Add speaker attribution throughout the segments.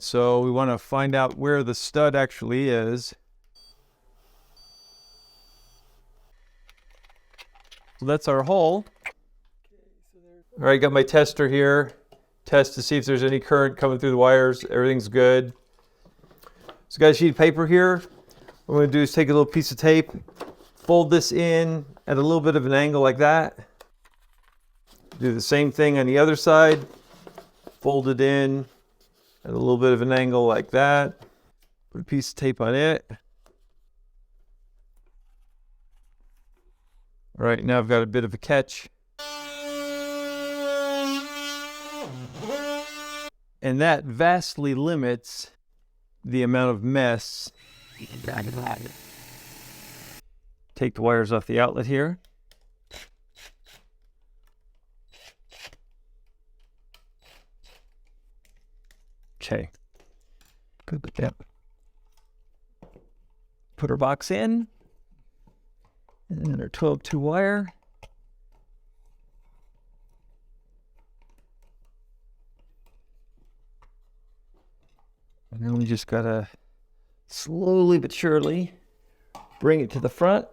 Speaker 1: So we want to find out where the stud actually is. So that's our hole. All right, got my tester here. Test to see if there's any current coming through the wires. Everything's good. So got a sheet of paper here. What I'm going to do is take a little piece of tape, fold this in at a little bit of an angle like that. Do the same thing on the other side. Fold it in at a little bit of an angle like that. Put a piece of tape on it. All right, now I've got a bit of a catch. And that vastly limits the amount of mess. Take the wires off the outlet here. Okay. Good with that. Put our box in. And then our 12-2 wire. And then we just gotta slowly but surely bring it to the front.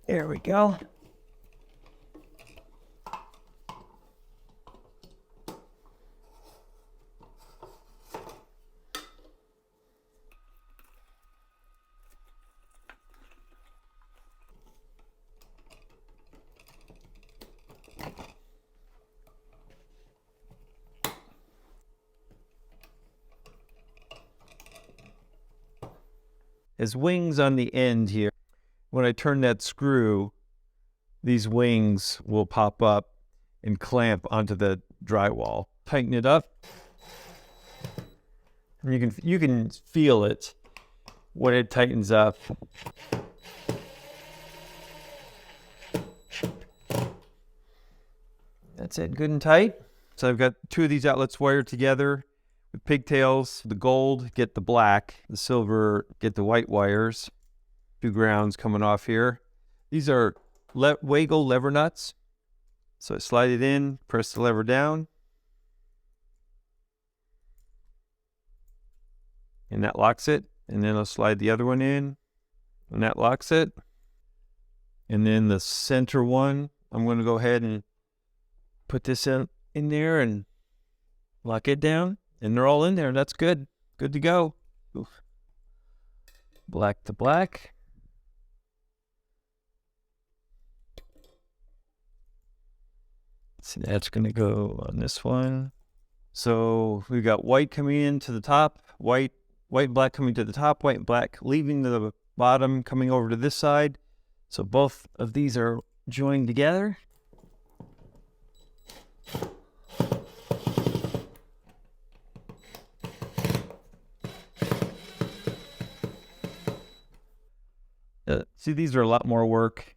Speaker 1: There we go. There's wings on the end here. When I turn that screw, these wings will pop up and clamp onto the drywall. Tighten it up. And you can feel it when it tightens up. That's it, good and tight. So I've got two of these outlets wired together with pigtails. The gold get the black, the silver get the white wires. Two grounds coming off here. These are WAGO lever nuts. So I slide it in, press the lever down. And that locks it. And then I'll slide the other one in, and that locks it. And then the center one, I'm going to go ahead and put this in there and lock it down. And they're all in there. That's good. Good to go. Oof. Black to black. So that's going to go on this one. So we've got white coming into the top, white and black coming to the top, white and black leaving the bottom, coming over to this side. So both of these are joined together. See, these are a lot more work.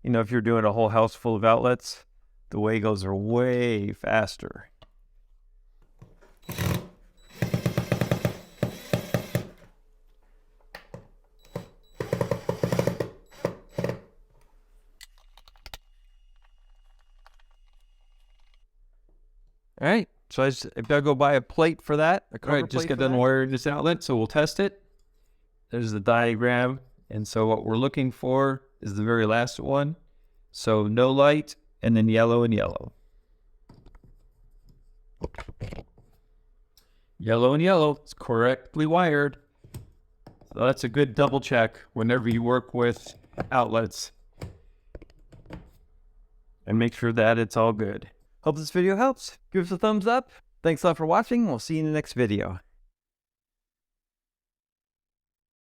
Speaker 1: You know, if you're doing a whole house full of outlets, the WAGOs are way faster. All right, so I've got to go buy a plate for that. All right, just got done wiring this outlet, so we'll test it. There's the diagram, and so what we're looking for is the very last one. So no light, and then yellow and yellow. Yellow and yellow, it's correctly wired. So that's a good double check whenever you work with outlets. And make sure that it's all good. Hope this video helps. Give us a thumbs up. Thanks a lot for watching. We'll see you in the next video.